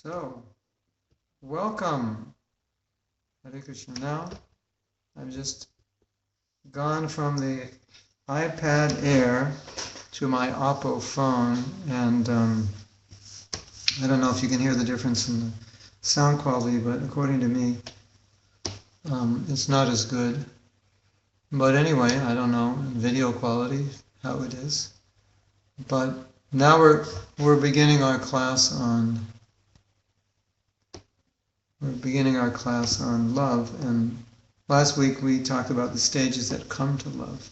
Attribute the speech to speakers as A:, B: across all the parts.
A: So, welcome, Hare Krishna. Now, I've just gone from the iPad Air to my Oppo phone, and I don't know if you can hear the difference in the sound quality, but according to me, it's not as good. But anyway, I don't know video quality how it is. But now we're beginning our class on love, and last week we talked about the stages that come to love,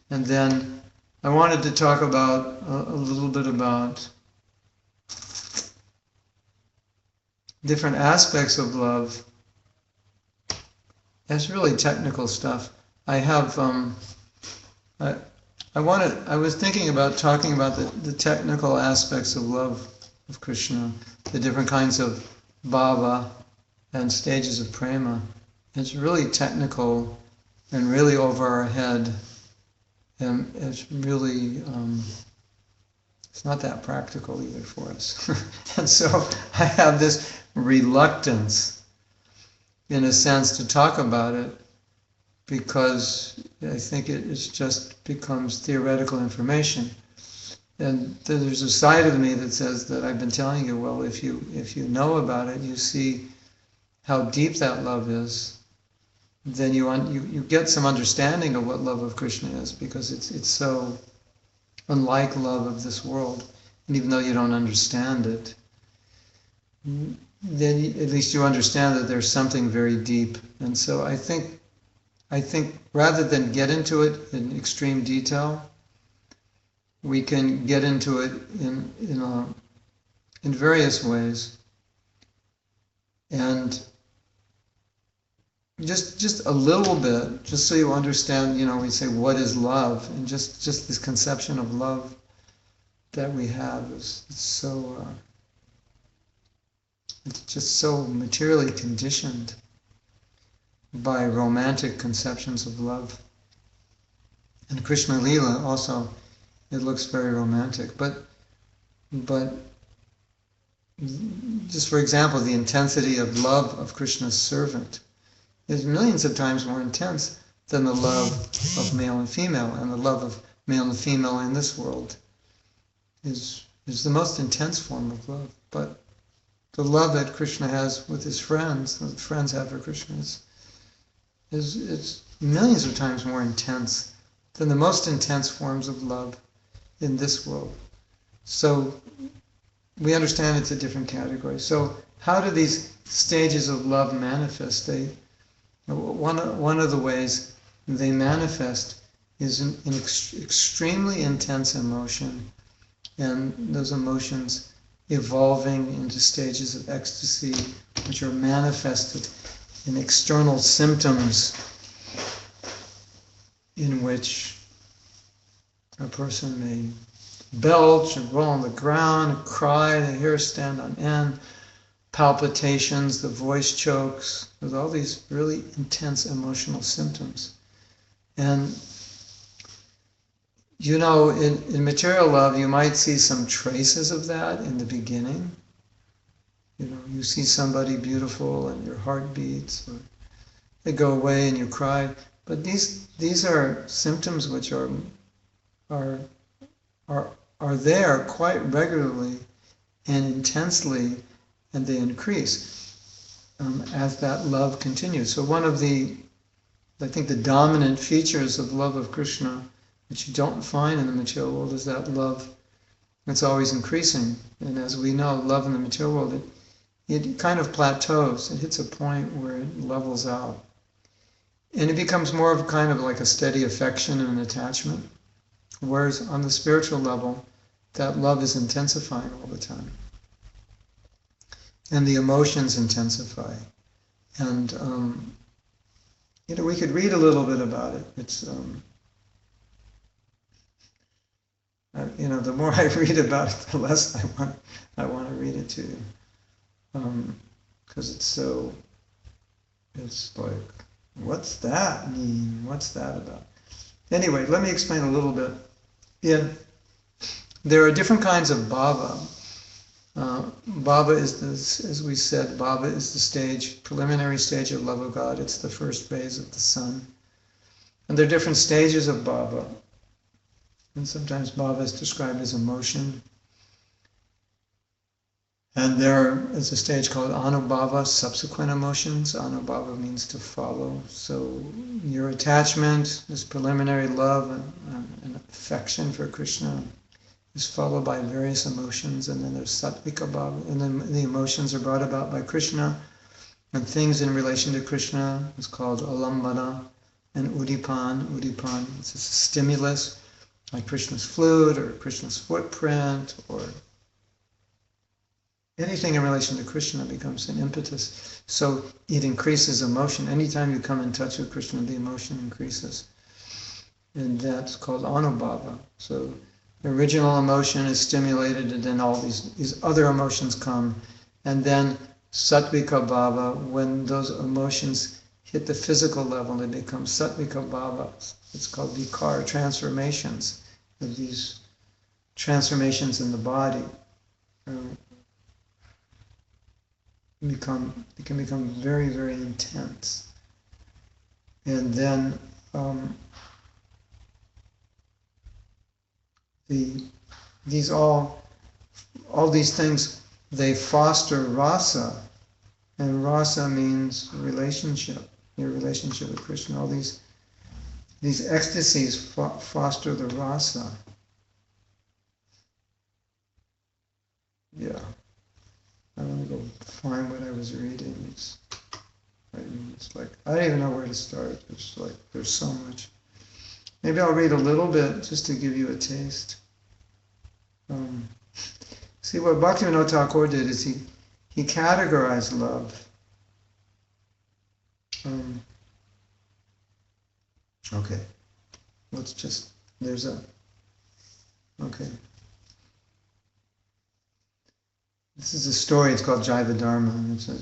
A: and then I wanted to talk about a little bit about different aspects of love. That's really technical stuff. I was thinking about talking about the technical aspects of love of Krishna, the different kinds of bhava and stages of prema. It's really technical and really over our head, and it's really it's not that practical either for us. And so I have this reluctance, in a sense, to talk about it, because I think it just becomes theoretical information. And there's a side of me that says that I've been telling you, well, if you know about it, you see how deep that love is, then you get some understanding of what love of Krishna is, because it's so unlike love of this world. And even though you don't understand it, then at least you understand that there's something very deep. And so I think rather than get into it in extreme detail, we can get into it in various ways, and just a little bit, just so you understand. We say, what is love, and just this conception of love that we have is so it's just so materially conditioned by romantic conceptions of love. And Krishna Lila also, it looks very romantic, but just for example, the intensity of love of Krishna's servant is millions of times more intense than the love of male and female, and the love of male and female in this world is the most intense form of love. But the love that Krishna has with his friends, that friends have for Krishna, is millions of times more intense than the most intense forms of love in this world. So we understand it's a different category. So how do these stages of love manifest? One of the ways they manifest is in extremely intense emotion, and those emotions evolving into stages of ecstasy, which are manifested in external symptoms, in which a person may belch and roll on the ground and cry, the hair stand on end, palpitations, the voice chokes, with all these really intense emotional symptoms. And in material love, you might see some traces of that in the beginning. You see somebody beautiful and your heart beats, or they go away and you cry. But these are symptoms which are there quite regularly and intensely, and they increase as that love continues. So one of the dominant features of love of Krishna, which you don't find in the material world, is that love that's always increasing. And as we know, love in the material world, it kind of plateaus. It hits a point where it levels out. And it becomes more of kind of like a steady affection and attachment. Whereas on the spiritual level, that love is intensifying all the time. And the emotions intensify. And, we could read a little bit about it. It's, the more I read about it, the less I want to read it to you. Because it's like, what's that mean? What's that about? Anyway, let me explain a little bit. There are different kinds of bhava. Bhava is as we said, Bhava is the stage, preliminary stage of love of God. It's the first phase of the sun. And there are different stages of Bhava. And sometimes Bhava is described as emotion. And there is a stage called Anubhava, subsequent emotions. Anubhava means to follow. So your attachment, this preliminary love and affection for Krishna is followed by various emotions, and then there's Sattvika Bhava, and then the emotions are brought about by Krishna, and things in relation to Krishna is called Alambana and Udipan. Udipan is a stimulus, like Krishna's flute or Krishna's footprint, or anything in relation to Krishna becomes an impetus. So it increases emotion. Anytime you come in touch with Krishna, the emotion increases. And that's called Anubhava. So the original emotion is stimulated, and then all these other emotions come. And then Sattvika Bhava, when those emotions hit the physical level, they become Sattvika Bhava. It's called Vikara, transformations. Of these transformations in the body can become very, very intense. And then all these things, they foster rasa, and rasa means relationship, your relationship with Krishna. All these ecstasies foster the rasa. Yeah, I want to go find what I was reading. It's like I don't even know where to start. It's like there's so much. Maybe I'll read a little bit just to give you a taste. See, what Bhaktivinoda Thakur did is he categorized love. Okay, let's just, okay. This is a story, it's called Jaiva Dharma.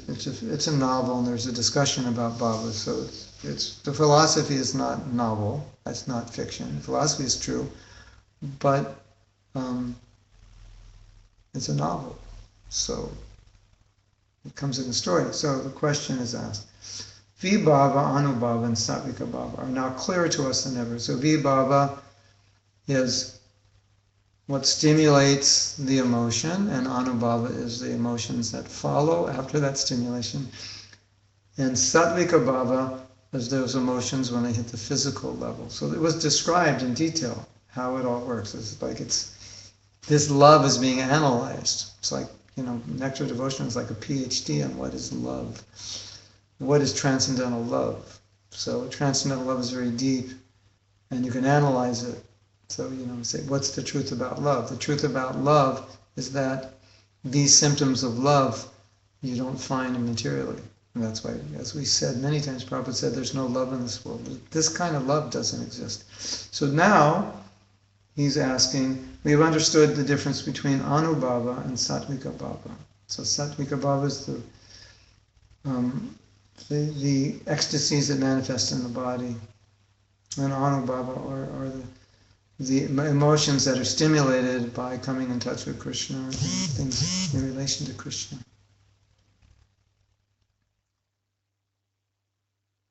A: It's a novel, and there's a discussion about Bhava. So it's the philosophy is not novel, that's not fiction. Philosophy is true, but it's a novel. So it comes in the story. So the question is asked. Vibhava, Anubhava, and Sattvika Bhava are now clearer to us than ever. So Vibhava is what stimulates the emotion, and Anubhava is the emotions that follow after that stimulation. And Sattvika Bhava is those emotions when they hit the physical level. So it was described in detail how it all works. It's like this love is being analyzed. It's like, Nectar Devotion is like a PhD on what is love. What is transcendental love? So transcendental love is very deep, and you can analyze it. So, say, what's the truth about love? The truth about love is that these symptoms of love you don't find materially. And that's why, as we said many times, Prabhupada said there's no love in this world. This kind of love doesn't exist. So now, he's asking, we have understood the difference between Anubhava and Sattvika Bhava. So Sattvika Bhava is the ecstasies that manifest in the body, and Anubhava are the emotions that are stimulated by coming in touch with Krishna and things in relation to Krishna.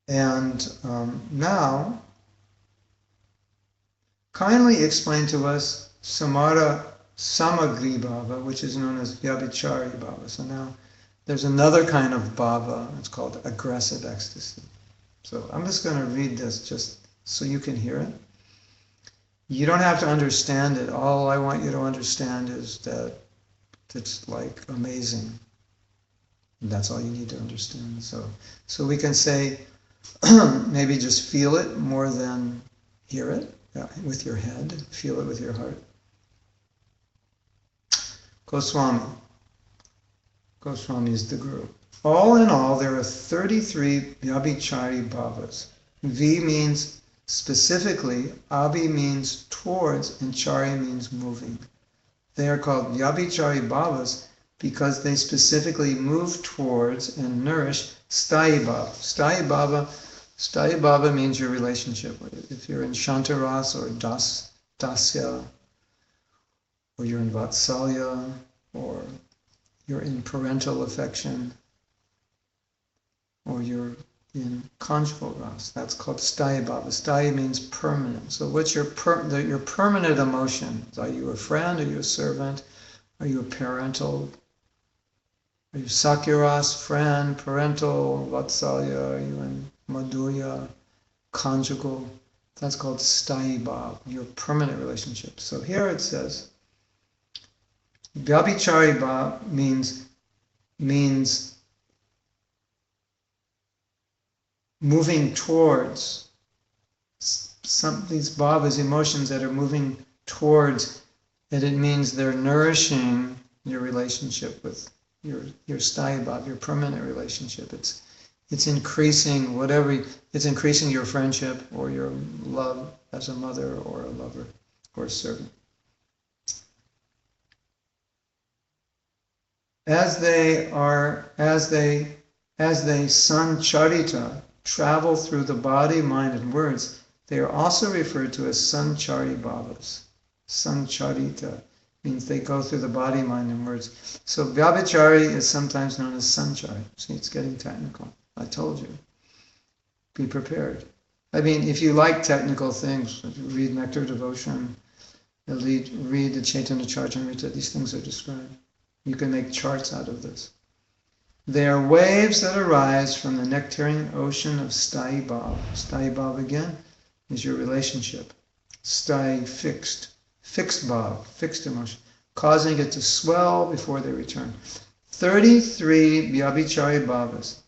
A: And now, kindly explain to us Samara Samagri Bhava, which is known as Vyabhichari Bhava. So now, there's another kind of bhava, it's called aggressive ecstasy. So I'm just going to read this just so you can hear it. You don't have to understand it. All I want you to understand is that it's like amazing. And that's all you need to understand. So we can say, maybe just feel it more than hear it with your head. Feel it with your heart. Goswami is the guru. All in all, there are 33 Vyabhichari Bhavas. V means specifically, Abhi means towards, and Chari means moving. They are called Vyabhichari Bhavas because they specifically move towards and nourish Sthayi Bhava. Sthayi Bhava means your relationship. If you're in Shantaras or Dasya, or you're in Vatsalya, or you're in parental affection, or you're in conjugal rasa. That's called sthayi bhava. Sthayi means permanent. So what's your permanent emotions? Are you a friend? Are you a servant? Are you a parental? Are you sakyaras, friend, parental, vatsalya? Are you in madhurya, conjugal? That's called sthayi bhava, your permanent relationship. So here it says, vyabhichari bhava means moving towards these bhavas, emotions that are moving towards, and it means they're nourishing your relationship with your sthayi bhava, your permanent relationship. It's increasing it's increasing your friendship or your love as a mother or a lover or a servant. As they sancharita, travel through the body, mind, and words, they are also referred to as sanchari bhavas. Sancharita means they go through the body, mind, and words. So vyabhichari is sometimes known as sanchari. See, it's getting technical. I told you. Be prepared. I mean, if you like technical things, if you read Nectar Devotion, read the Chaitanya Charitamrita, these things are described. You can make charts out of this. They are waves that arise from the nectarian ocean of sthayi bhava. Sthayi bhava again is your relationship. Sthayi, fixed bhava, fixed emotion, causing it to swell before they return. 33 vyabhichari bhavas,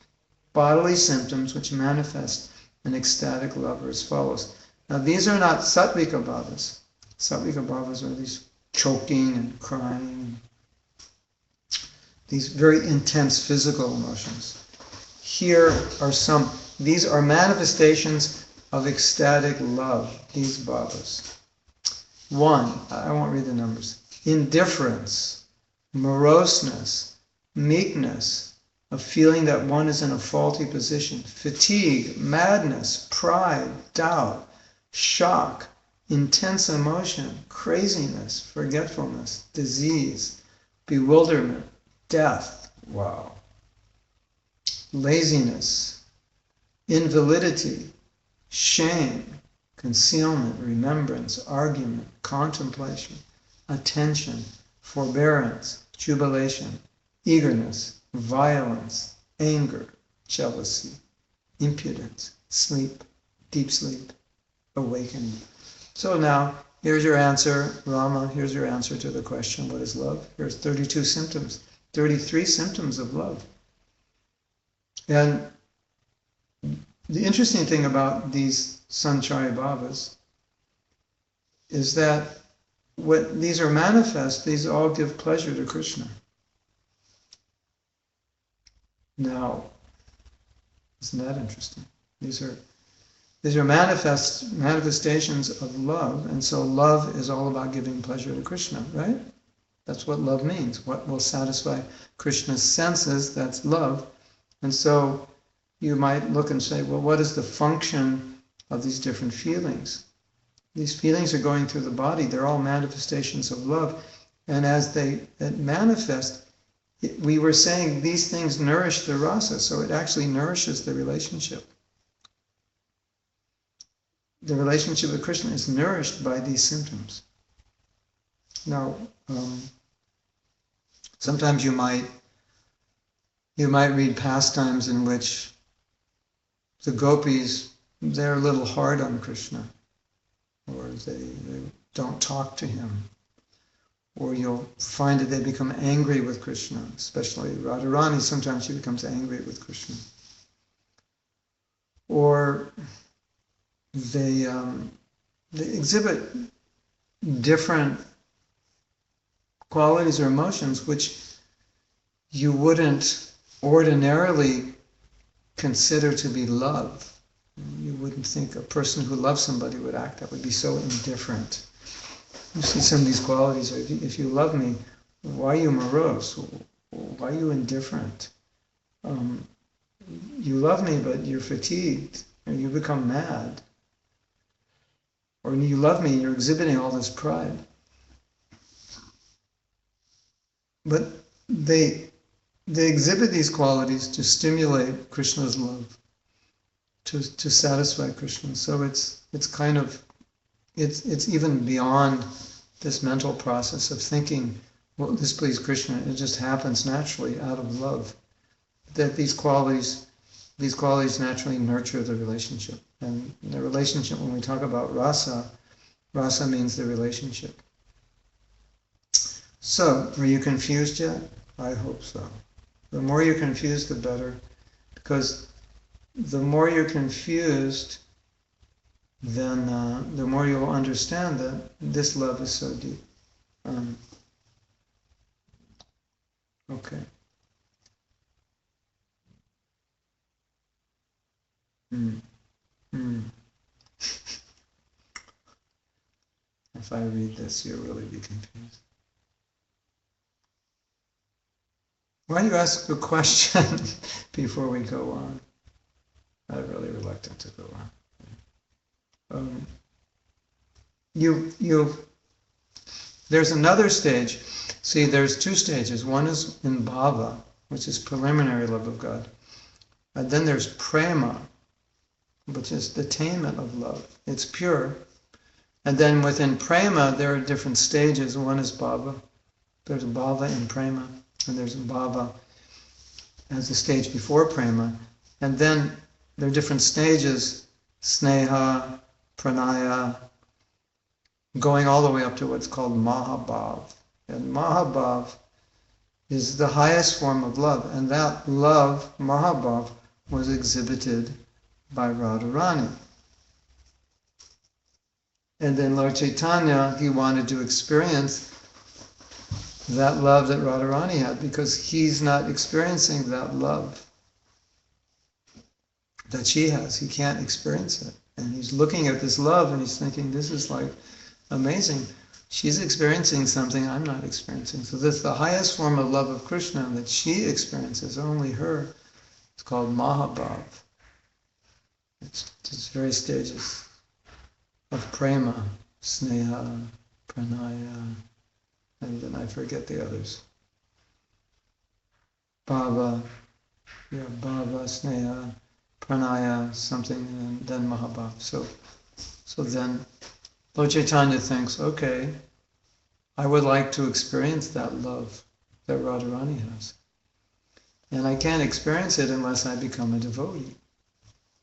A: bodily symptoms which manifest an ecstatic love are as follows. Now these are not sattvika bhavas. Sattvika bhavas are these choking and crying, these very intense physical emotions. Here are these are manifestations of ecstatic love, these bhavas. 1, I won't read the numbers. Indifference, moroseness, meekness, a feeling that one is in a faulty position, fatigue, madness, pride, doubt, shock, intense emotion, craziness, forgetfulness, disease, bewilderment, death, wow, laziness, invalidity, shame, concealment, remembrance, argument, contemplation, attention, forbearance, jubilation, eagerness, violence, anger, jealousy, impudence, sleep, deep sleep, awakening. So now, here's your answer, Rama, here's your answer to the question, what is love? Here's 32 symptoms, 33 symptoms of love. And the interesting thing about these sanchari bhavas is that when these are manifest, these all give pleasure to Krishna. Now, isn't that interesting? These are manifestations of love, and so love is all about giving pleasure to Krishna, right? That's what love means. What will satisfy Krishna's senses, that's love. And so you might look and say, well, what is the function of these different feelings? These feelings are going through the body. They're all manifestations of love. And as they manifest, we were saying these things nourish the rasa, so it actually nourishes the relationship. The relationship with Krishna is nourished by these symptoms. Now, sometimes you might read pastimes in which the gopis, they're a little hard on Krishna, or they don't talk to him, or you'll find that they become angry with Krishna, especially Radharani, sometimes she becomes angry with Krishna. Or they exhibit different qualities or emotions which you wouldn't ordinarily consider to be love. You wouldn't think a person who loves somebody would act that would be so indifferent. You see some of these qualities. If you love me, why are you morose? Why are you indifferent? You love me, but you're fatigued, or you become mad. Or you love me, you're exhibiting all this pride. But they exhibit these qualities to stimulate Krishna's love, to satisfy Krishna. So it's kind of it's even beyond this mental process of thinking, well, this pleases Krishna. It just happens naturally out of love. That these qualities naturally nurture the relationship. And the relationship, when we talk about rasa, rasa means the relationship. So, are you confused yet? I hope so. The more you're confused, the better. Because the more you're confused, then the more you'll understand that this love is so deep. Okay. Mm. Mm. If I read this, you'll really be confused. Why don't you ask a question before we go on? I'm really reluctant to go on. There's another stage. See, there's two stages. One is in bhava, which is preliminary love of God. And then there's prema, which is the attainment of love. It's pure. And then within prema, there are different stages. One is bhava. There's bhava in prema. And there's bhava as the stage before prema. And then there are different stages, sneha, pranaya, going all the way up to what's called mahabhav. And mahabhav is the highest form of love. And that love, mahabhav, was exhibited by Radharani. And then Lord Chaitanya, he wanted to experience that love that Radharani had, because he's not experiencing that love that she has. He can't experience it. And he's looking at this love and he's thinking, this is like amazing. She's experiencing something I'm not experiencing. So this is the highest form of love of Krishna that she experiences, only her. It's called Mahabhav. It's various stages of prema, sneha, pranaya, and then I forget the others. Bhava, bhava, sneha, pranaya, something, and then Mahabhav. So then Lord Chaitanya thinks, okay, I would like to experience that love that Radharani has. And I can't experience it unless I become a devotee.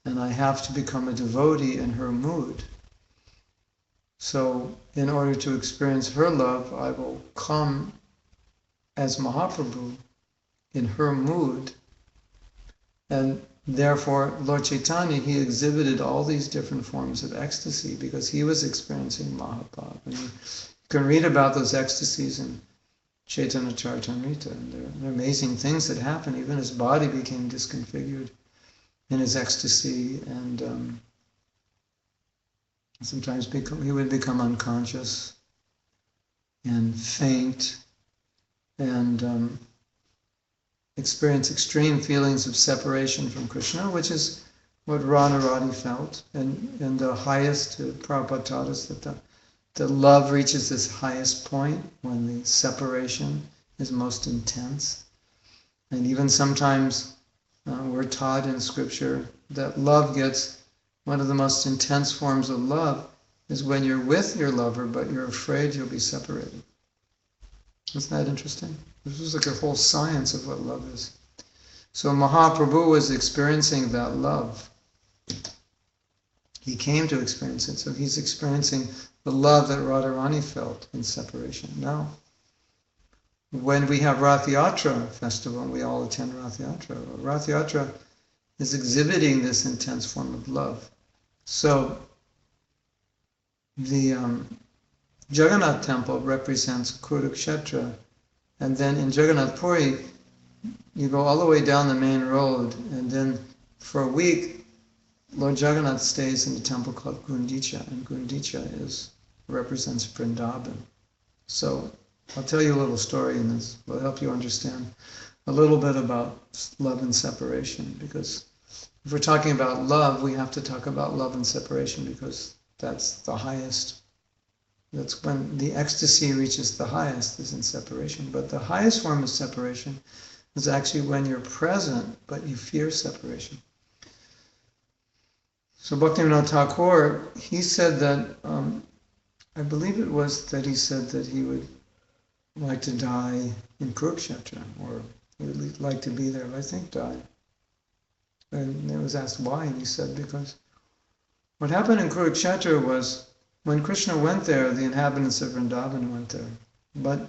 A: And I have to become a devotee in her mood. So in order to experience her love, I will come as Mahaprabhu in her mood. And therefore, Lord Chaitanya, he exhibited all these different forms of ecstasy because he was experiencing Mahabhav. And you can read about those ecstasies in Chaitanya Charitamrita. And they're amazing things that happen. Even his body became disconfigured in his ecstasy, and sometimes he would become unconscious and faint and experience extreme feelings of separation from Krishna, which is what Radharani felt. And the highest, Prabhupada taught us that the love reaches this highest point when the separation is most intense. And even sometimes we're taught in scripture that love gets, one of the most intense forms of love is when you're with your lover, but you're afraid you'll be separated. Isn't that interesting? This is like a whole science of what love is. So Mahaprabhu was experiencing that love. He came to experience it, so he's experiencing the love that Radharani felt in separation. Now, when we have Rath Yatra festival, and we all attend Rath Yatra is exhibiting this intense form of love. So the Jagannath temple represents Kurukshetra, and then in Jagannath Puri, you go all the way down the main road, and then for a week, Lord Jagannath stays in a temple called Gundicha, and Gundicha represents Vrindavan. So I'll tell you a little story, and this will help you understand a little bit about love and separation, because if we're talking about love, we have to talk about love and separation, because that's the highest That's when the ecstasy reaches the highest, is in separation. But the highest form of separation is actually when you're present, but you fear separation. So Bhaktivinoda Thakur, he said that, I believe it was that he said that he would like to die in Kurukshetra, or he would like to be there, I think die. And it was asked why, and he said because what happened in Kurukshetra was when Krishna went there, the inhabitants of Vrindavan went there. But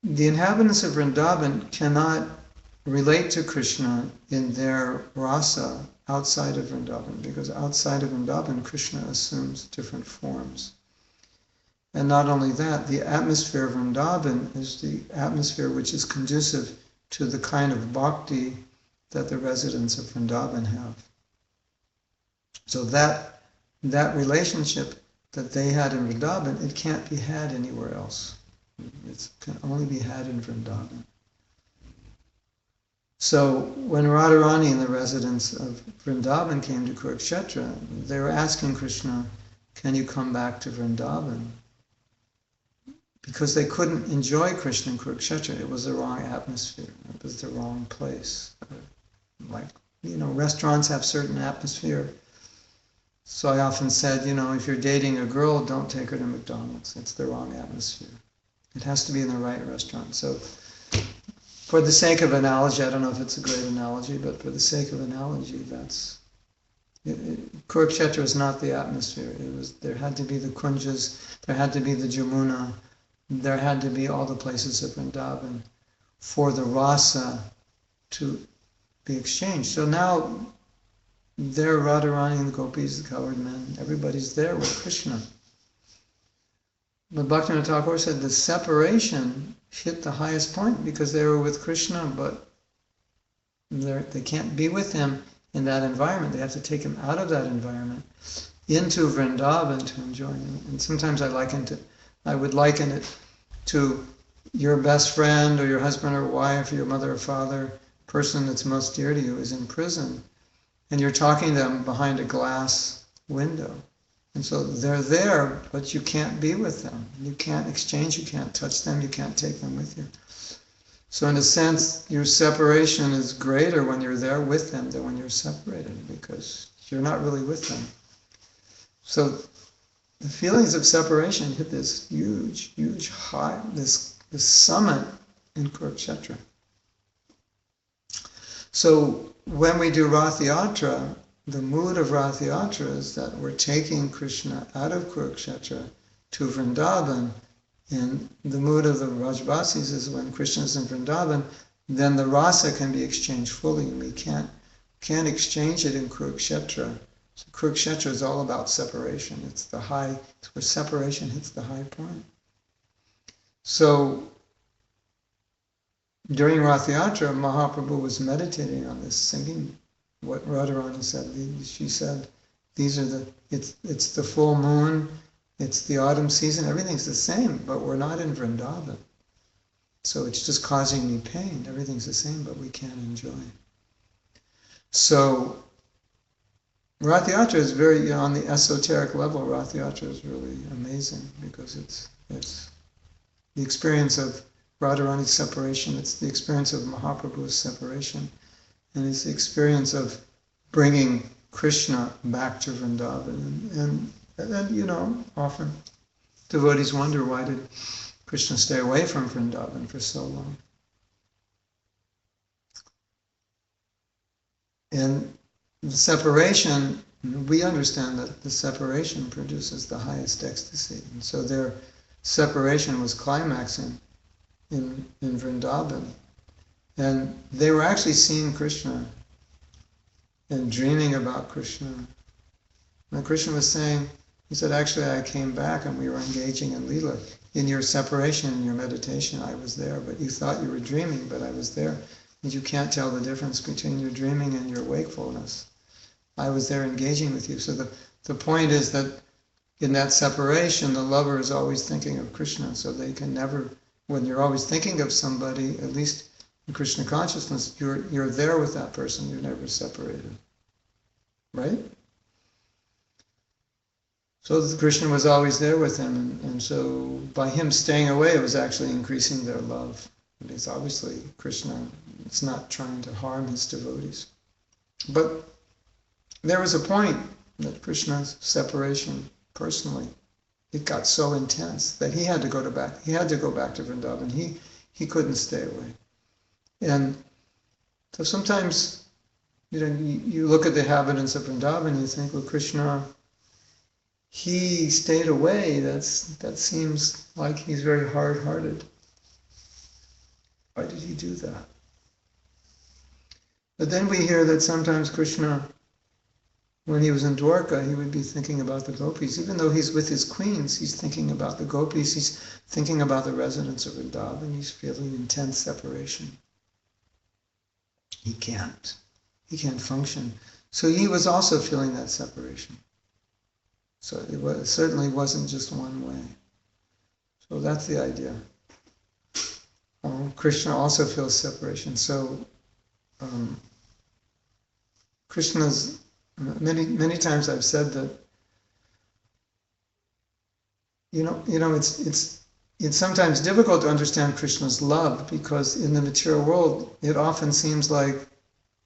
A: the inhabitants of Vrindavan cannot relate to Krishna in their rasa outside of Vrindavan, because outside of Vrindavan, Krishna assumes different forms. And not only that, the atmosphere of Vrindavan is the atmosphere which is conducive to the kind of bhakti that the residents of Vrindavan have. So that relationship that they had in Vrindavan, it can't be had anywhere else. It can only be had in Vrindavan. So when Radharani and the residents of Vrindavan came to Kurukshetra, they were asking Krishna, can you come back to Vrindavan? Because they couldn't enjoy Krishna in Kurukshetra. It was the wrong atmosphere. It was the wrong place. Like, restaurants have certain atmosphere. So I often said, if you're dating a girl, don't take her to McDonald's. It's the wrong atmosphere. It has to be in the right restaurant. So for the sake of analogy, I don't know if it's a great analogy, but for the sake of analogy, Kurukshetra is not the atmosphere. There had to be the Kunjas, there had to be the Jamuna, there had to be all the places of Vrindavan for the rasa to be exchanged. So now there, Radharani and the gopis, the colored men, everybody's there with Krishna. But Bhaktivinoda Thakur said the separation hit the highest point because they were with Krishna, but they can't be with him in that environment. They have to take him out of that environment into Vrindavan to enjoy him. And sometimes I would liken it to your best friend or your husband or wife or your mother or father, person that's most dear to you is in prison, and you're talking to them behind a glass window. And so they're there, but you can't be with them. You can't exchange, you can't touch them, you can't take them with you. So in a sense, your separation is greater when you're there with them than when you're separated, because you're not really with them. So the feelings of separation hit this huge, huge high, this summit in Kurukshetra. So when we do Rath Yatra, the mood of Rath Yatra is that we're taking Krishna out of Kurukshetra to Vrindavan, and the mood of the Rajvasis is when Krishna is in Vrindavan, then the rasa can be exchanged fully, and we can't exchange it in Kurukshetra. So Kurukshetra is all about separation. It's where separation hits the high point. So during Rath Yatra, Mahaprabhu was meditating on this, singing what Radharani said. She said, it's the full moon, it's the autumn season, everything's the same, but we're not in Vrindavan. So it's just causing me pain. Everything's the same, but we can't enjoy. So Rath Yatra is very, on the esoteric level, Rath Yatra is really amazing because it's the experience of Radharani's separation, it's the experience of Mahaprabhu's separation, and it's the experience of bringing Krishna back to Vrindavan. And often devotees wonder, why did Krishna stay away from Vrindavan for so long? And the separation, we understand that the separation produces the highest ecstasy. And so their separation was climaxing in Vrindavan. And they were actually seeing Krishna and dreaming about Krishna. And Krishna was saying, he said, actually I came back and we were engaging in Leela. In your separation, in your meditation, I was there, but you thought you were dreaming, but I was there. And you can't tell the difference between your dreaming and your wakefulness. I was there engaging with you. So the point is that in that separation, the lover is always thinking of Krishna, so they can never, when you're always thinking of somebody, at least in Krishna consciousness, you're there with that person, you're never separated. Right? So Krishna was always there with him, and so by him staying away, it was actually increasing their love. Because obviously Krishna is not trying to harm his devotees. But there was a point that Krishna's separation, personally, it got so intense that he had to go back. He had to go back to Vrindavan. He couldn't stay away. And so sometimes, you look at the inhabitants of Vrindavan and you think, well, Krishna, he stayed away. That seems like he's very hard-hearted. Why did he do that? But then we hear that sometimes Krishna, when he was in Dwarka, he would be thinking about the gopis. Even though he's with his queens, he's thinking about the gopis. He's thinking about the residents of Vrindavan. He's feeling intense separation. He can't function. So he was also feeling that separation. So it certainly wasn't just one way. So that's the idea. Krishna also feels separation. So Krishna's, many times I've said that, it's sometimes difficult to understand Krishna's love, because in the material world it often seems like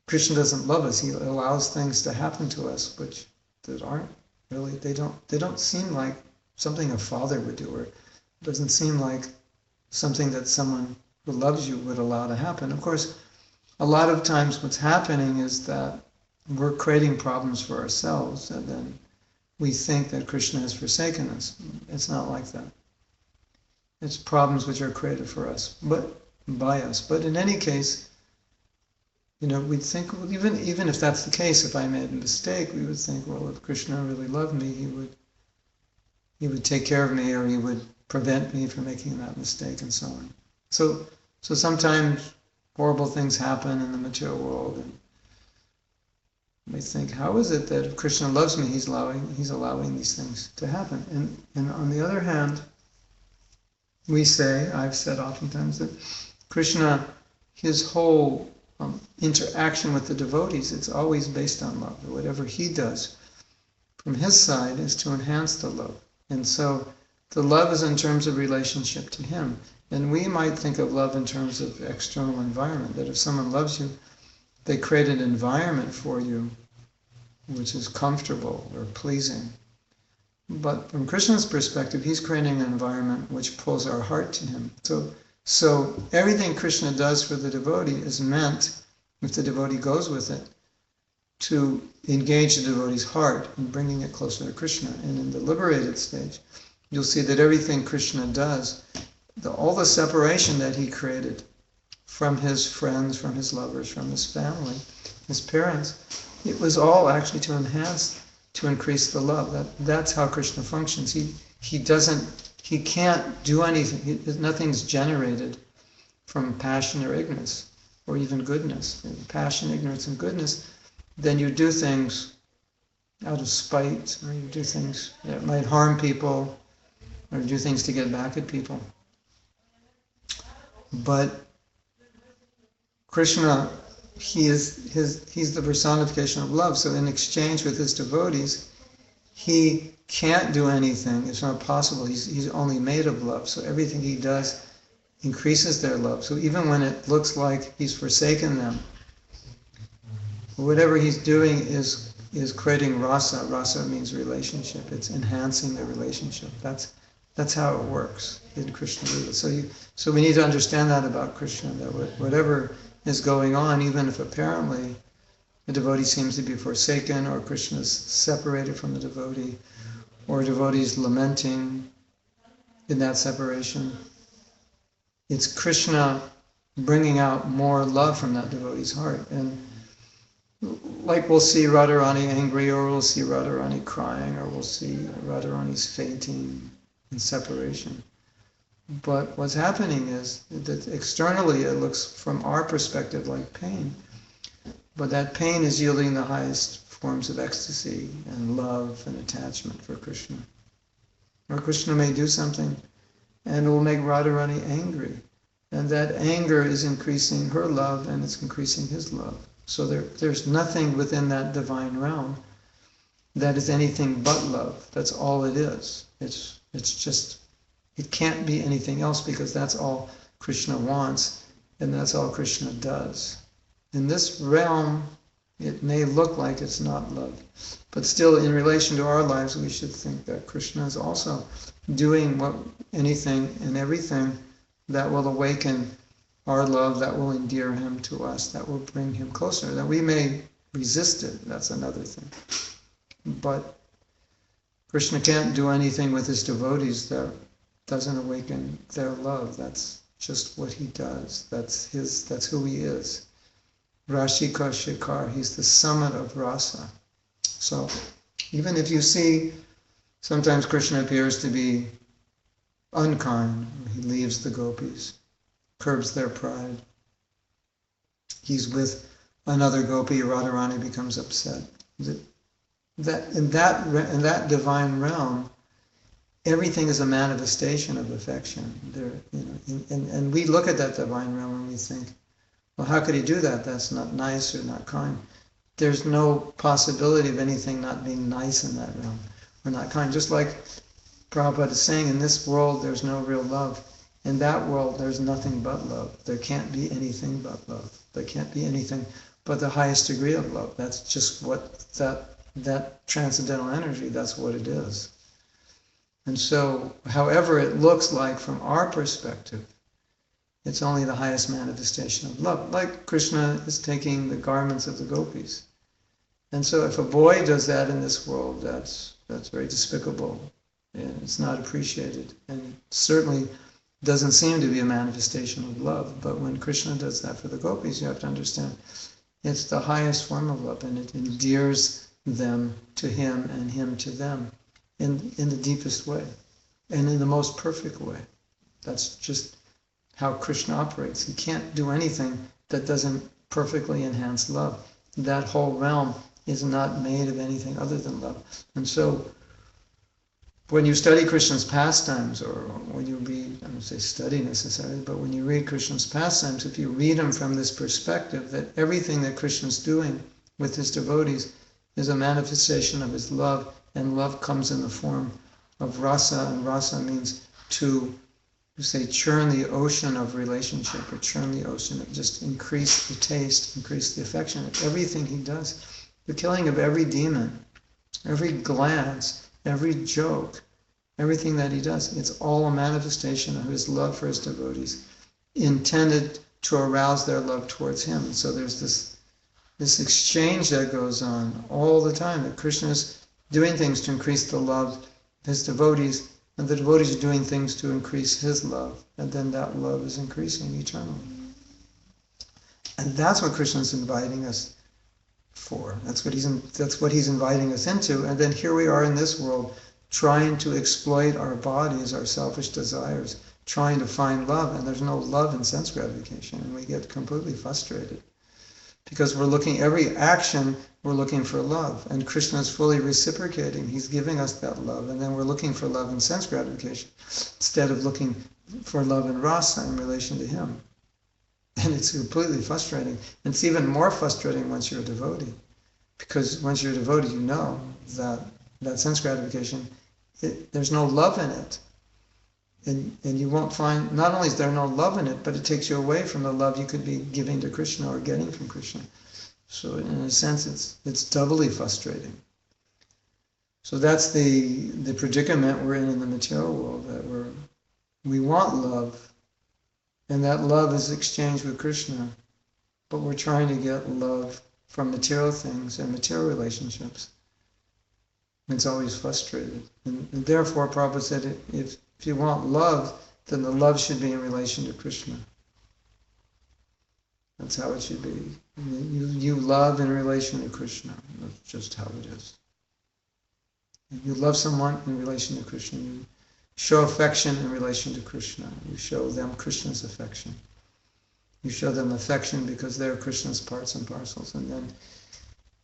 A: Krishna doesn't love us. He allows things to happen to us which that aren't really, they don't seem like something a father would do, or it doesn't seem like something that someone who loves you would allow to happen. Of course, a lot of times what's happening is that we're creating problems for ourselves, and then we think that Krishna has forsaken us. It's not like that. It's problems which are created for us, but by us. But in any case, we'd think, well, even if that's the case, if I made a mistake, we would think, well, if Krishna really loved me, he would take care of me, or he would prevent me from making that mistake, and so on. So sometimes horrible things happen in the material world, and we think, how is it that if Krishna loves me, he's allowing these things to happen? And on the other hand, I've said oftentimes, that Krishna, his whole interaction with the devotees, it's always based on love. Whatever he does from his side is to enhance the love. And so the love is in terms of relationship to him. And we might think of love in terms of external environment, that if someone loves you, they create an environment for you which is comfortable or pleasing. But from Krishna's perspective, he's creating an environment which pulls our heart to him. So everything Krishna does for the devotee is meant, if the devotee goes with it, to engage the devotee's heart in bringing it closer to Krishna. And in the liberated stage, you'll see that everything Krishna does, all the separation that he created from his friends, from his lovers, from his family, his parents, it was all actually to enhance, to increase the love. That's how Krishna functions. He can't do anything. Nothing's generated from passion or ignorance, or even goodness. Passion, ignorance, and goodness, then you do things out of spite, or you do things that might harm people, or do things to get back at people. But Krishna, he's the personification of love. So in exchange with his devotees, he can't do anything. It's not possible. He's only made of love. So everything he does increases their love. So even when it looks like he's forsaken them, whatever he's doing is creating rasa. Rasa means relationship. It's enhancing the relationship. That's how it works in Krishna Lila. So we need to understand that about Krishna, that whatever is going on, even if apparently the devotee seems to be forsaken, or Krishna is separated from the devotee, or devotees lamenting in that separation, it's Krishna bringing out more love from that devotee's heart. And like we'll see Radharani angry, or we'll see Radharani crying, or we'll see Radharani's fainting in separation. But what's happening is that externally it looks from our perspective like pain. But that pain is yielding the highest forms of ecstasy and love and attachment for Krishna. Or Krishna may do something and it will make Radharani angry. And that anger is increasing her love, and it's increasing his love. So there's nothing within that divine realm that is anything but love. That's all it is. It's just, it can't be anything else because that's all Krishna wants and that's all Krishna does. In this realm, it may look like it's not love, but still in relation to our lives, we should think that Krishna is also doing anything and everything that will awaken our love, that will endear him to us, that will bring him closer. That we may resist it, that's another thing. But Krishna can't do anything with his devotees that doesn't awaken their love. That's just what he does. That's who he is. Rashika Shikar, he's the summit of rasa. So even if you see sometimes Krishna appears to be unkind, he leaves the gopis, curbs their pride. He's with another gopi, Radharani becomes upset. In that divine realm, everything is a manifestation of affection. And we look at that divine realm and we think, well, how could he do that? That's not nice or not kind. There's no possibility of anything not being nice in that realm or not kind. Just like Prabhupada is saying, in this world there's no real love. In that world there's nothing but love. There can't be anything but love. There can't be anything but the highest degree of love. That's just what that transcendental energy, that's what it is. And so, however it looks like from our perspective, it's only the highest manifestation of love. Like Krishna is taking the garments of the gopis. And so if a boy does that in this world, that's very despicable. And it's not appreciated. And certainly doesn't seem to be a manifestation of love. But when Krishna does that for the gopis, you have to understand it's the highest form of love, and it endears them to him and him to them in the deepest way and in the most perfect way. That's just how Krishna operates. He can't do anything that doesn't perfectly enhance love. That whole realm is not made of anything other than love. And so when you study Krishna's pastimes, or when you read, I don't say study necessarily, but when you read Krishna's pastimes, if you read them from this perspective that everything that Krishna's doing with his devotees is a manifestation of his love, and love comes in the form of rasa, and rasa means to say churn the ocean of relationship, or churn the ocean of just increase the taste, increase the affection. Everything he does, the killing of every demon, every glance, every joke, everything that he does, it's all a manifestation of his love for his devotees, intended to arouse their love towards him. And so there's this exchange that goes on all the time, that Krishna is doing things to increase the love of his devotees, and the devotees are doing things to increase his love, and then that love is increasing eternally. And that's what Krishna is inviting us for. That's what he's inviting us into. And then here we are in this world, trying to exploit our bodies, our selfish desires, trying to find love, and there's no love in sense gratification, and we get completely frustrated. Because we're looking, every action, we're looking for love. And Krishna is fully reciprocating. He's giving us that love. And then we're looking for love in sense gratification, instead of looking for love in rasa in relation to him. And it's completely frustrating. And it's even more frustrating once you're a devotee. Because once you're a devotee, you know that sense gratification, there's no love in it. And you won't find, not only is there no love in it, but it takes you away from the love you could be giving to Krishna or getting from Krishna. So in a sense, it's doubly frustrating. So that's the predicament we're in the material world, that we want love, and that love is exchanged with Krishna, but we're trying to get love from material things and material relationships. It's always frustrated. And therefore, Prabhupada said, if you want love, then the love should be in relation to Krishna. That's how it should be. You love in relation to Krishna. That's just how it is. If you love someone in relation to Krishna, you show affection in relation to Krishna. You show them Krishna's affection. You show them affection because they're Krishna's parts and parcels. And then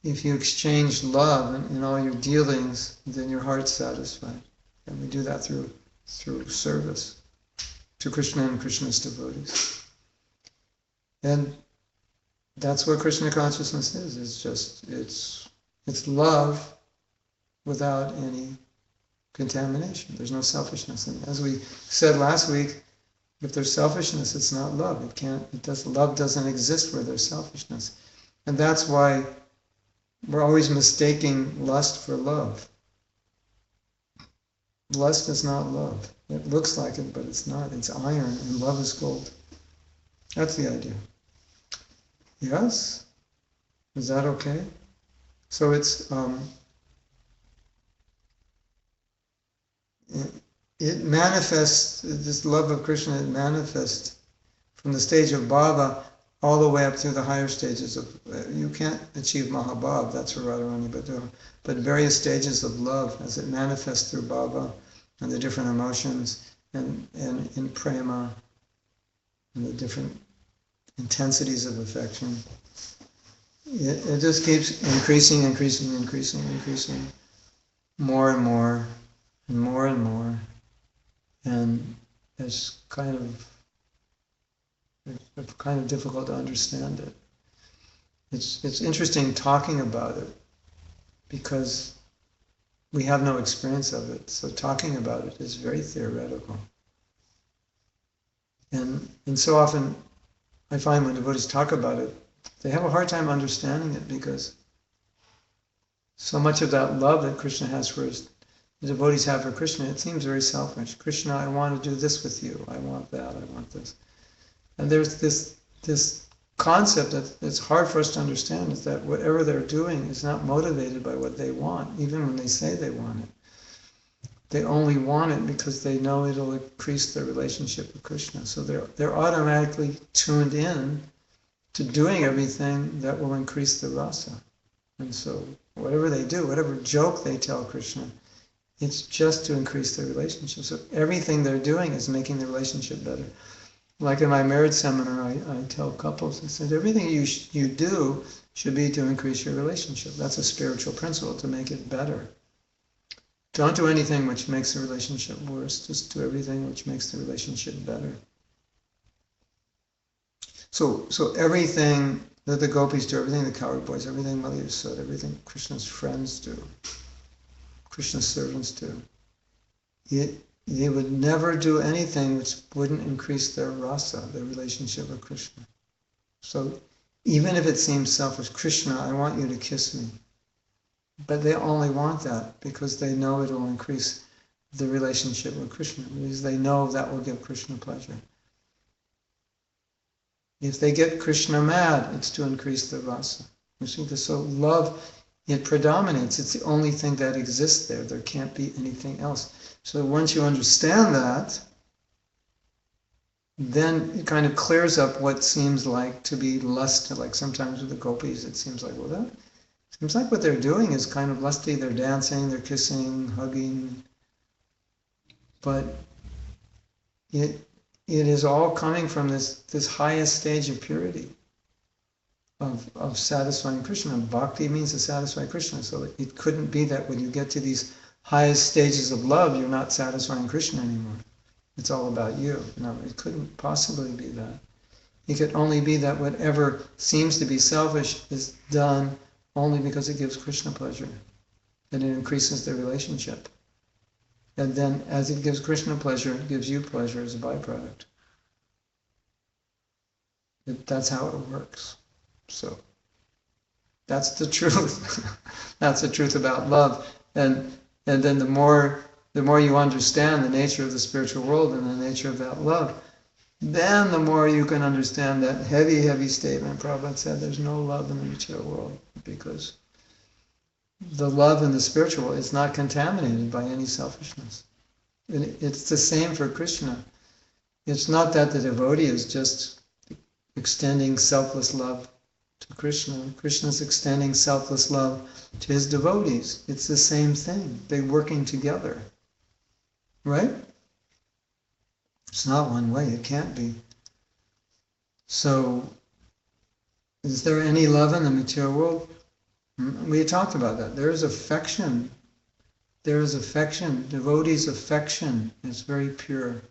A: if you exchange love in all your dealings, then your heart's satisfied. And we do that through service to Krishna and Krishna's devotees. And that's what Krishna consciousness is. It's love without any contamination. There's no selfishness. And as we said last week, if there's selfishness, it's not love. Love doesn't exist where there's selfishness. And that's why we're always mistaking lust for love. Lust is not love. It looks like it, but it's not. It's iron, and love is gold. That's the idea. Yes? Is that okay? So it's it manifests, this love of Krishna, it manifests from the stage of bhava all the way up through the higher stages of, you can't achieve Mahabhav, that's for Radharani, but various stages of love as it manifests through bhava and the different emotions and in prema and the different intensities of affection. It just keeps increasing, more and more, and more and more. And it's kind of difficult to understand it. It's interesting talking about it because we have no experience of it. So talking about it is very theoretical. And so often I find when devotees talk about it, they have a hard time understanding it because so much of that love that Krishna has for us, the devotees have for Krishna, it seems very selfish. Krishna, I want to do this with you. I want that. I want this. And there's this concept that it's hard for us to understand, is that whatever they're doing is not motivated by what they want, even when they say they want it. They only want it because they know it'll increase their relationship with Krishna. So they're automatically tuned in to doing everything that will increase the rasa. And so whatever they do, whatever joke they tell Krishna, it's just to increase their relationship. So everything they're doing is making the relationship better. Like in my marriage seminar, I tell couples, I said, everything you do should be to increase your relationship. That's a spiritual principle, to make it better. Don't do anything which makes the relationship worse. Just do everything which makes the relationship better. So everything that the gopis do, everything the cowherd boys, everything Mother Yasoda, everything Krishna's friends do, Krishna's servants do, they would never do anything which wouldn't increase their rasa, their relationship with Krishna. So even if it seems selfish, Krishna, I want you to kiss me. But they only want that because they know it will increase the relationship with Krishna, because they know that will give Krishna pleasure. If they get Krishna mad, it's to increase the rasa. You see, so love, it predominates. It's the only thing that exists there. There can't be anything else. So once you understand that, then it kind of clears up what seems like to be lust. Like sometimes with the gopis, it seems like, well, that seems like what they're doing is kind of lusty. They're dancing, they're kissing, hugging. But it is all coming from this highest stage of purity, of satisfying Krishna. Bhakti means to satisfy Krishna. So it couldn't be that when you get to these highest stages of love, you're not satisfying Krishna anymore. It's all about you. No, it couldn't possibly be that. It could only be that whatever seems to be selfish is done only because it gives Krishna pleasure. And it increases the relationship. And then as it gives Krishna pleasure, it gives you pleasure as a byproduct. That's how it works. So that's the truth. That's the truth about love. And then the more you understand the nature of the spiritual world and the nature of that love, then the more you can understand that heavy, heavy statement Prabhupada said, there's no love in the material world, because the love in the spiritual is not contaminated by any selfishness. It's the same for Krishna. It's not that the devotee is just extending selfless love to Krishna. Krishna's extending selfless love to his devotees. It's the same thing. They're working together. Right? It's not one way. It can't be. So, is there any love in the material world? We talked about that. There is affection. There is affection. Devotees' affection is very pure.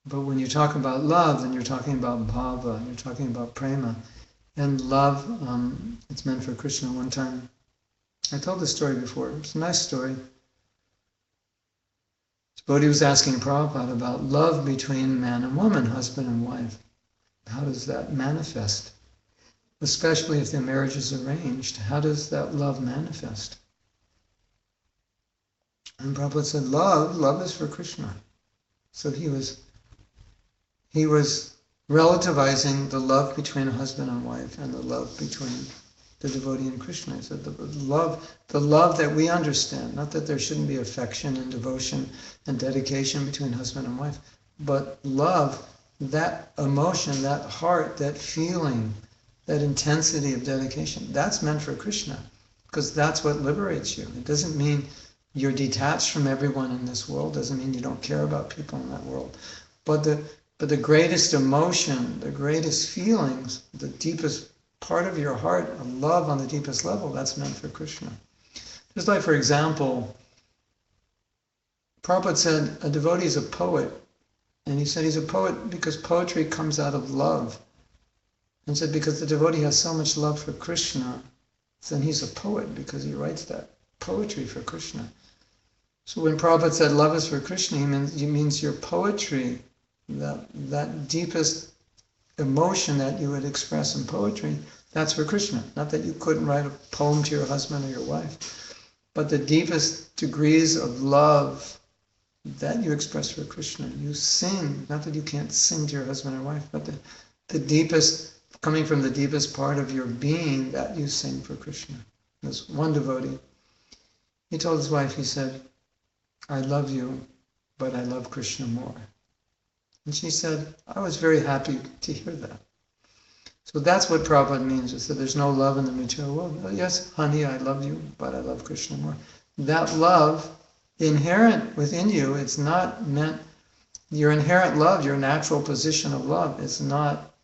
A: But when you talk about love, then you're talking about bhava, you're talking about prema. And love, it's meant for Krishna. One time, I told this story before. It's a nice story. Bodhi was asking Prabhupada about love between man and woman, husband and wife. How does that manifest? Especially if the marriage is arranged, how does that love manifest? And Prabhupada said, love is for Krishna. So he was relativizing the love between a husband and wife and the love between the devotee and Krishna. He said the love that we understand, not that there shouldn't be affection and devotion and dedication between husband and wife, but love, that emotion, that heart, that feeling, that intensity of dedication, that's meant for Krishna, because that's what liberates you. It doesn't mean you're detached from everyone in this world, doesn't mean you don't care about people in that world. But the greatest emotion, the greatest feelings, the deepest part of your heart, a love on the deepest level, that's meant for Krishna. Just like, for example, Prabhupada said a devotee is a poet, and he said he's a poet because poetry comes out of love. And said because the devotee has so much love for Krishna, then he's a poet because he writes that poetry for Krishna. So when Prabhupada said love is for Krishna, he means your poetry, that deepest emotion that you would express in poetry, that's for Krishna. Not that you couldn't write a poem to your husband or your wife, but the deepest degrees of love that you express for Krishna. You sing, not that you can't sing to your husband or wife, but the deepest, coming from the deepest part of your being, that you sing for Krishna. There's one devotee, he told his wife, he said, I love you, but I love Krishna more. And she said, I was very happy to hear that. So that's what Prabhupada means. Is that there's no love in the material world. Oh, yes, honey, I love you, but I love Krishna more. That love, inherent within you, it's not meant, your inherent love, your natural position of love, is not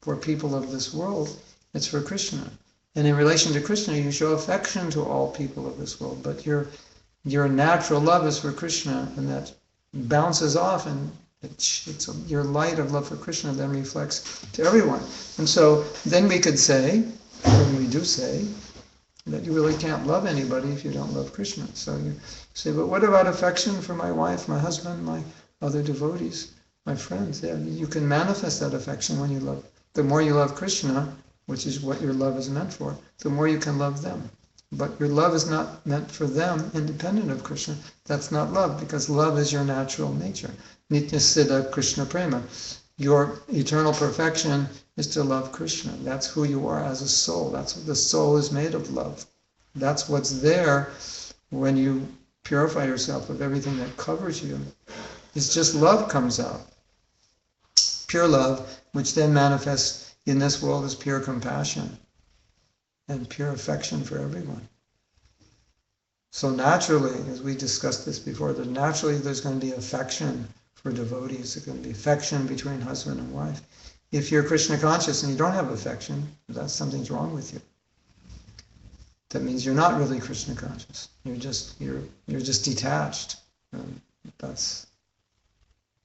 A: for people of this world, it's for Krishna. And in relation to Krishna, you show affection to all people of this world, but your natural love is for Krishna, and that bounces off, and your light of love for Krishna then reflects to everyone. And so then we could say, and we do say, that you really can't love anybody if you don't love Krishna. So you say, but what about affection for my wife, my husband, my other devotees, my friends? Yeah, you can manifest that affection when you love. The more you love Krishna, which is what your love is meant for, the more you can love them. But your love is not meant for them independent of Krishna. That's not love, because love is your natural nature. Nitya Siddha Krishna Prema. Your eternal perfection is to love Krishna. That's who you are as a soul. That's what the soul is made of, love. That's what's there when you purify yourself of everything that covers you. It's just love comes out. Pure love, which then manifests in this world as pure compassion and pure affection for everyone. So naturally, as we discussed this before, that naturally there's going to be affection for devotees. There's going to be affection between husband and wife. If you're Krishna conscious and you don't have affection, that's something's wrong with you. That means you're not really Krishna conscious. You're just detached. That's.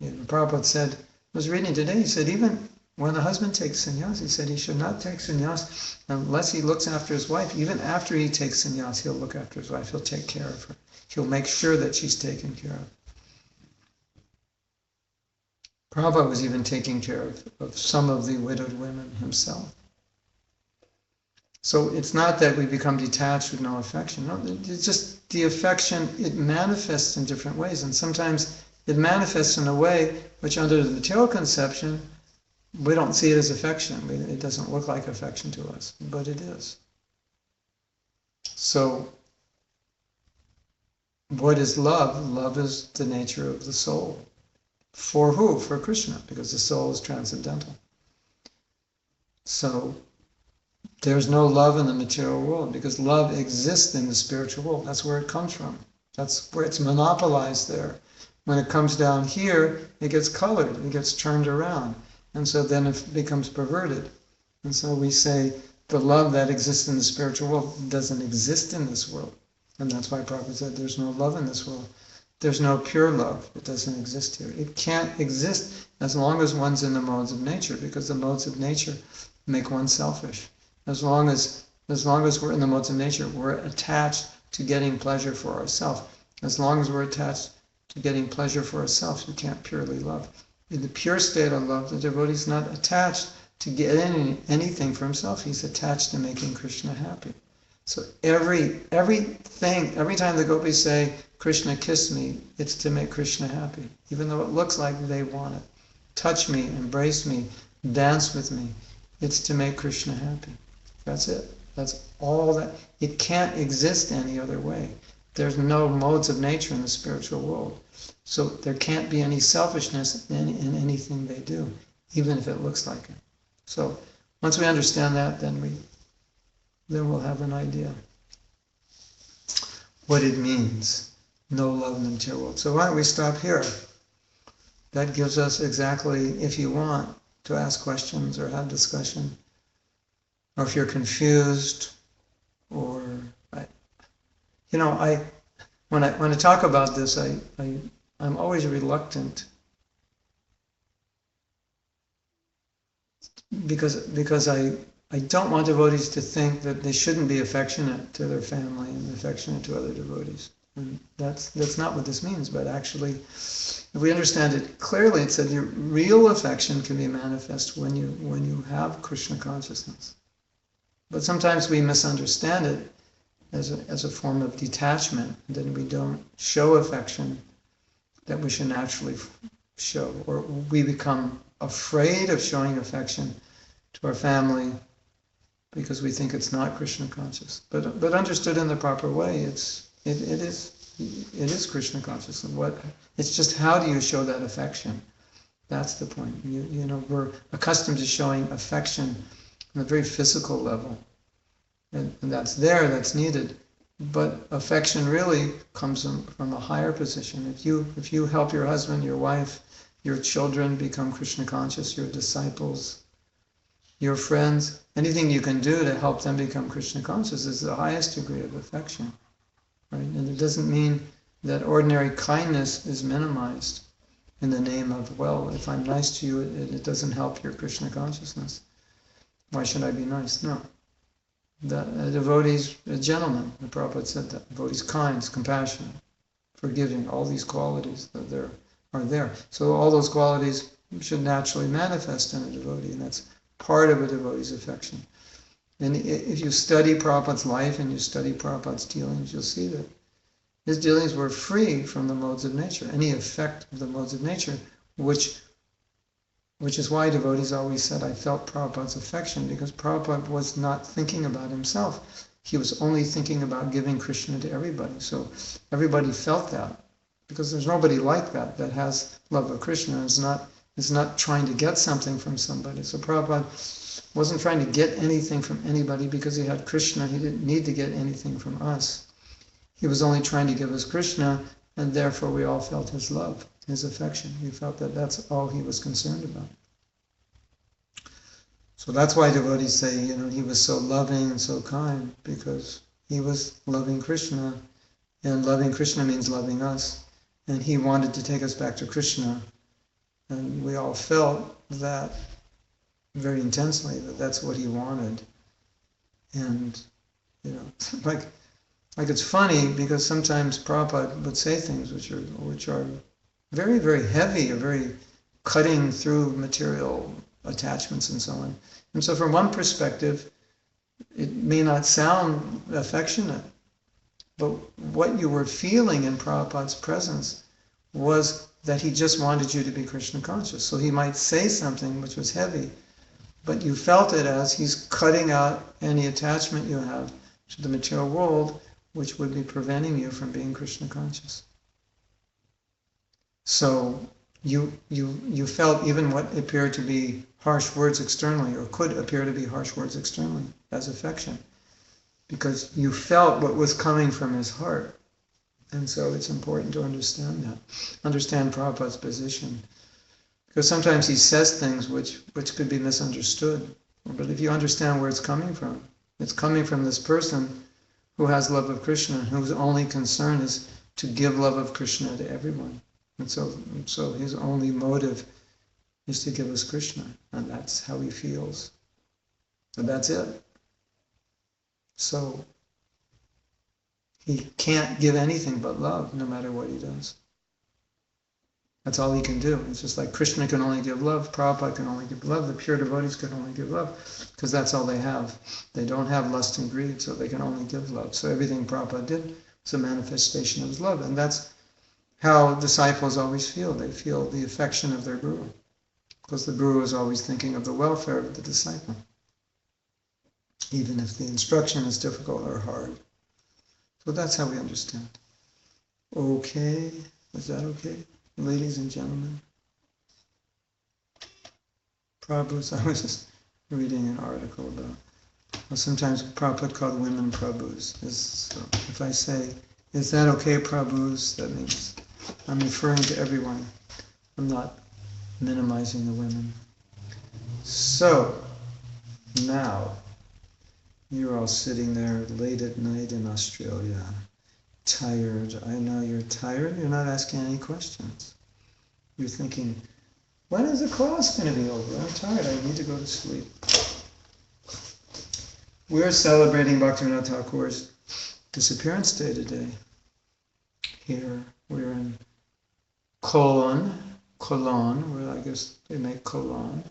A: Prabhupada said, I was reading today. He said even when a husband takes sannyas, he said he should not take sannyas unless he looks after his wife. Even after he takes sannyas, he'll look after his wife. He'll take care of her. He'll make sure that she's taken care of. Prabhupada was even taking care of some of the widowed women himself. So it's not that we become detached with no affection. No, it's just the affection, it manifests in different ways. And sometimes it manifests in a way which under the material conception, we don't see it as affection. It doesn't look like affection to us, but it is. So what is love? Love is the nature of the soul. For who? For Krishna, because the soul is transcendental. So there's no love in the material world, because love exists in the spiritual world. That's where it comes from. That's where it's monopolized there. When it comes down here, it gets colored, it gets turned around. And so then it becomes perverted. And so we say the love that exists in the spiritual world doesn't exist in this world. And that's why Prabhupada said there's no love in this world. There's no pure love. It doesn't exist here. It can't exist as long as one's in the modes of nature, because the modes of nature make one selfish. As long as As long as we're in the modes of nature, we're attached to getting pleasure for ourselves. As long as we're attached to getting pleasure for ourselves, we can't purely love. In the pure state of love, the devotee is not attached to getting anything for himself. He's attached to making Krishna happy. So every time the gopis say, Krishna kiss me, it's to make Krishna happy, even though it looks like they want it. Touch me, embrace me, dance with me. It's to make Krishna happy. That's it. That's all that. It can't exist any other way. There's no modes of nature in the spiritual world. So there can't be any selfishness in anything they do, even if it looks like it. So once we understand that, then we'll have an idea what it means, no love in the material world. So why don't we stop here? That gives us exactly, if you want to ask questions or have discussion, or if you're confused, or when I talk about this, I'm always reluctant because I don't want devotees to think that they shouldn't be affectionate to their family and affectionate to other devotees. And that's not what this means, but actually, if we understand it clearly, it said your real affection can be manifest when you have Krishna consciousness. But sometimes we misunderstand it as a form of detachment, and then we don't show affection that we should naturally show, or we become afraid of showing affection to our family because we think it's not Krishna conscious. But understood in the proper way, it is Krishna conscious. And it's just how do you show that affection? That's the point. We're accustomed to showing affection on a very physical level, and that's there, that's needed. But affection really comes from a higher position. If you help your husband, your wife, your children become Krishna conscious, your disciples, your friends, anything you can do to help them become Krishna conscious is the highest degree of affection. Right? And it doesn't mean that ordinary kindness is minimized in the name of, well, if I'm nice to you, it doesn't help your Krishna consciousness. Why should I be nice? No. The devotee's a gentleman. The Prabhupada said that. Devotee's kind, compassionate, forgiving, all these qualities that are there. So all those qualities should naturally manifest in a devotee, and that's part of a devotee's affection. And if you study Prabhupada's life and you study Prabhupada's dealings, you'll see that his dealings were free from the modes of nature, any effect of the modes of nature, which is why devotees always said, I felt Prabhupada's affection, because Prabhupada was not thinking about himself. He was only thinking about giving Krishna to everybody. So everybody felt that, because there's nobody like that has love of Krishna, is not trying to get something from somebody. So Prabhupada wasn't trying to get anything from anybody because he had Krishna. He didn't need to get anything from us. He was only trying to give us Krishna, and therefore we all felt his love, his affection. We felt that that's all he was concerned about. So that's why devotees say, he was so loving and so kind, because he was loving Krishna, and loving Krishna means loving us. And he wanted to take us back to Krishna, and we all felt that very intensely, that that's what he wanted. And, like it's funny, because sometimes Prabhupada would say things which are very, very heavy, or very cutting through material attachments and so on. And so from one perspective, it may not sound affectionate, but what you were feeling in Prabhupada's presence was that he just wanted you to be Krishna conscious. So he might say something which was heavy, but you felt it as he's cutting out any attachment you have to the material world, which would be preventing you from being Krishna conscious. So you felt even what appeared to be harsh words externally, or could appear to be harsh words externally, as affection, because you felt what was coming from his heart. And so it's important to understand that, understand Prabhupada's position, because sometimes he says things which could be misunderstood. But if you understand where it's coming from this person who has love of Krishna, whose only concern is to give love of Krishna to everyone. And so his only motive is to give us Krishna, and that's how he feels. And that's it. So he can't give anything but love, no matter what he does. That's all he can do. It's just like Krishna can only give love, Prabhupada can only give love, the pure devotees can only give love, because that's all they have. They don't have lust and greed, so they can only give love. So everything Prabhupada did is a manifestation of his love, and that's how disciples always feel. They feel the affection of their guru, because the guru is always thinking of the welfare of the disciple, even if the instruction is difficult or hard. So that's how we understand. Okay, is that okay? Ladies and gentlemen, Prabhus, I was just reading an article about, well, sometimes Prabhupada called women Prabhus. So if I say, is that okay, Prabhus, that means I'm referring to everyone. I'm not minimizing the women. So, now, you're all sitting there late at night in Australia, tired. I know you're tired. You're not asking any questions. You're thinking, when is the class going to be over? I'm tired. I need to go to sleep. We're celebrating Bhaktivinoda Thakur's disappearance day today. Here, we're in Cologne, where I guess they make cologne.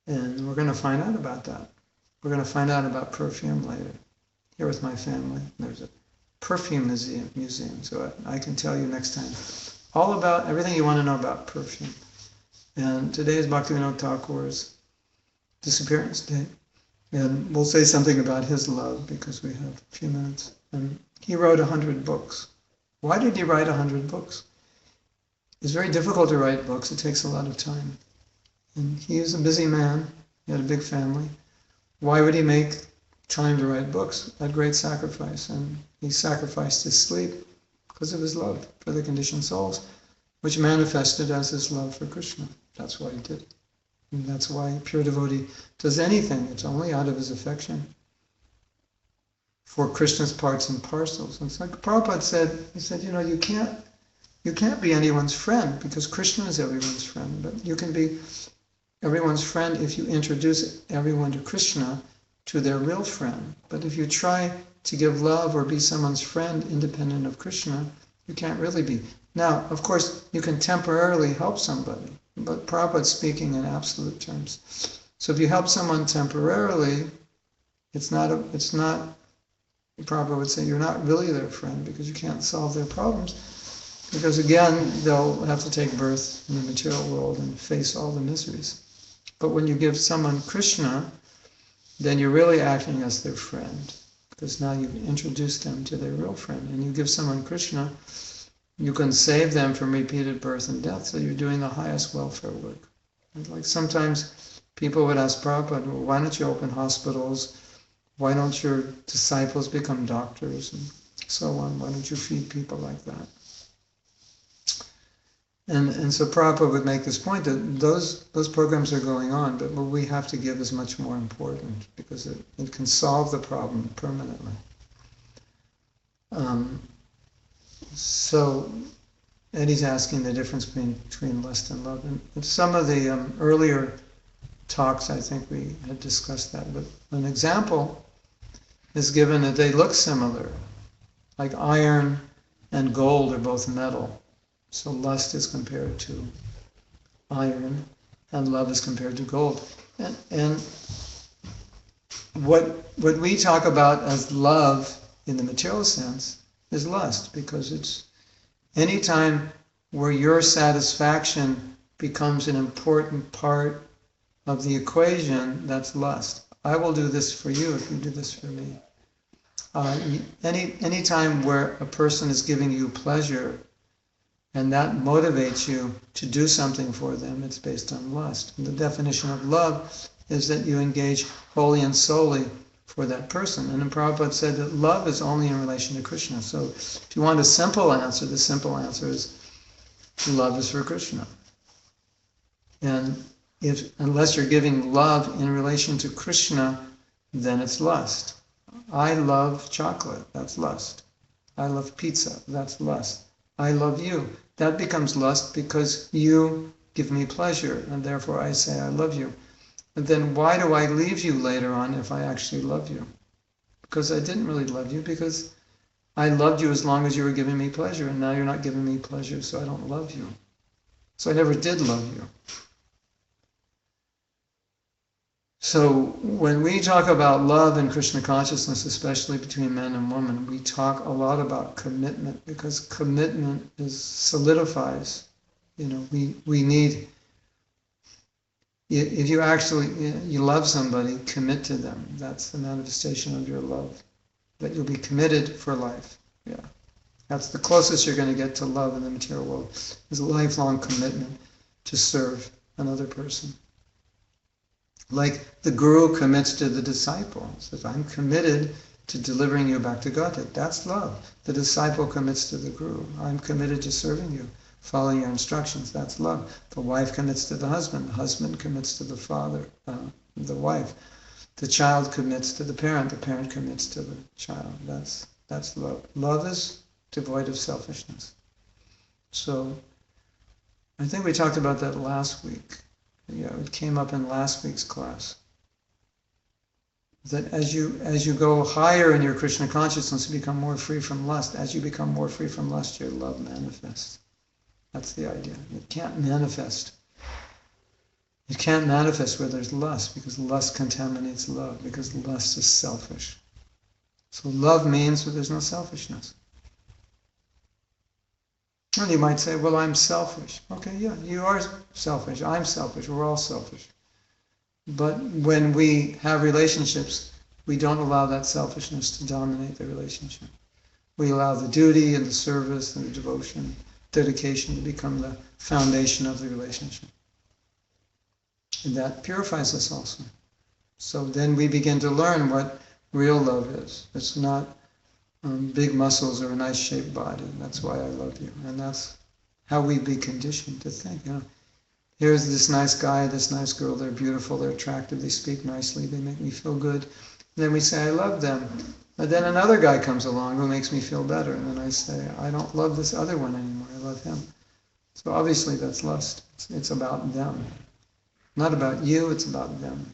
A: And we're going to find out about that. We're going to find out about perfume later. Here with my family, there's a perfume museum, so I can tell you next time all about everything you want to know about perfume. And today is Bhaktivinoda Thakur's disappearance day. And we'll say something about his love because we have a few minutes. And he wrote 100 books. Why did he write 100 books? It's very difficult to write books. It takes a lot of time. And he is a busy man. He had a big family. Why would he make time to write books? A great sacrifice. And he sacrificed his sleep because of his love for the conditioned souls, which manifested as his love for Krishna. That's why he did it. And that's why a pure devotee does anything. It's only out of his affection for Krishna's parts and parcels. And it's like Prabhupada said, he said, you can't be anyone's friend because Krishna is everyone's friend, but you can be everyone's friend if you introduce everyone to Krishna, to their real friend. But if you try to give love or be someone's friend independent of Krishna, you can't really be. Now, of course, you can temporarily help somebody, but Prabhupada's speaking in absolute terms. So if you help someone temporarily, it's not, Prabhupada would say, you're not really their friend because you can't solve their problems. Because again, they'll have to take birth in the material world and face all the miseries. But when you give someone Krishna, then you're really acting as their friend. Because now you've introduced them to their real friend. And you give someone Krishna, you can save them from repeated birth and death. So you're doing the highest welfare work. And like sometimes people would ask Prabhupada, well, why don't you open hospitals? Why don't your disciples become doctors? And so on. Why don't you feed people like that? And so Prabhupada would make this point that those programs are going on, but what we have to give is much more important because it can solve the problem permanently. So Eddie's asking the difference between lust and love. And in some of the earlier talks, I think we had discussed that, but an example is given that they look similar, like iron and gold are both metal. So lust is compared to iron, and love is compared to gold. And what we talk about as love in the material sense is lust, because it's any time where your satisfaction becomes an important part of the equation, that's lust. I will do this for you if you do this for me. Any time where a person is giving you pleasure, and that motivates you to do something for them, it's based on lust. And the definition of love is that you engage wholly and solely for that person. And then Prabhupada said that love is only in relation to Krishna. So if you want a simple answer, the simple answer is love is for Krishna. And unless you're giving love in relation to Krishna, then it's lust. I love chocolate, that's lust. I love pizza, that's lust. I love you. That becomes lust because you give me pleasure, and therefore I say I love you. And then why do I leave you later on if I actually love you? because I didn't really love you, because I loved you as long as you were giving me pleasure, and now you're not giving me pleasure, so I don't love you. So I never did love you. So when we talk about love in Krishna consciousness, especially between man and woman, we talk a lot about commitment, because commitment solidifies. We need, if you actually, you love somebody, commit to them. That's the manifestation of your love, that you'll be committed for life. Yeah. That's the closest you're going to get to love in the material world, is a lifelong commitment to serve another person. Like the guru commits to the disciple, says, I'm committed to delivering you back to Godhead. That's love. The disciple commits to the guru. I'm committed to serving you, following your instructions. That's love. The wife commits to the husband commits to the father, the wife. The child commits to the parent commits to the child. That's love. Love is devoid of selfishness. So I think we talked about that last week. Yeah, it came up in last week's class. That as you go higher in your Krishna consciousness, you become more free from lust. As you become more free from lust, your love manifests. That's the idea. It can't manifest. It can't manifest where there's lust, because lust contaminates love, because lust is selfish. So love means that there's no selfishness. And you might say, well, I'm selfish. Okay, yeah, you are selfish. I'm selfish. We're all selfish. But when we have relationships, we don't allow that selfishness to dominate the relationship. We allow the duty and the service and the devotion, dedication to become the foundation of the relationship. And that purifies us also. So then we begin to learn what real love is. It's not big muscles or a nice shaped body. That's why I love you. And that's how we be conditioned to think. Here's this nice guy, this nice girl, they're beautiful, they're attractive, they speak nicely, they make me feel good. And then we say, I love them. But then another guy comes along who makes me feel better. And then I say, I don't love this other one anymore, I love him. So obviously that's lust. It's about them. Not about you, it's about them.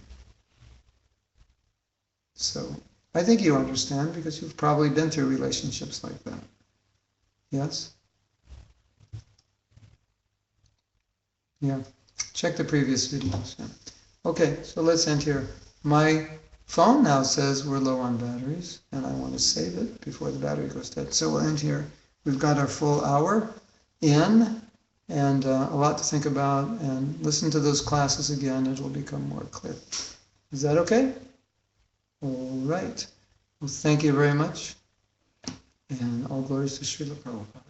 A: So I think you understand, because you've probably been through relationships like that. Yes? Yeah. Check the previous videos. Yeah. Okay, so let's end here. My phone now says we're low on batteries, and I want to save it before the battery goes dead. So we'll end here. We've got our full hour in, and a lot to think about, and listen to those classes again. It'll become more clear. Is that okay? All right. Well, thank you very much, and all glories to Srila Prabhupada.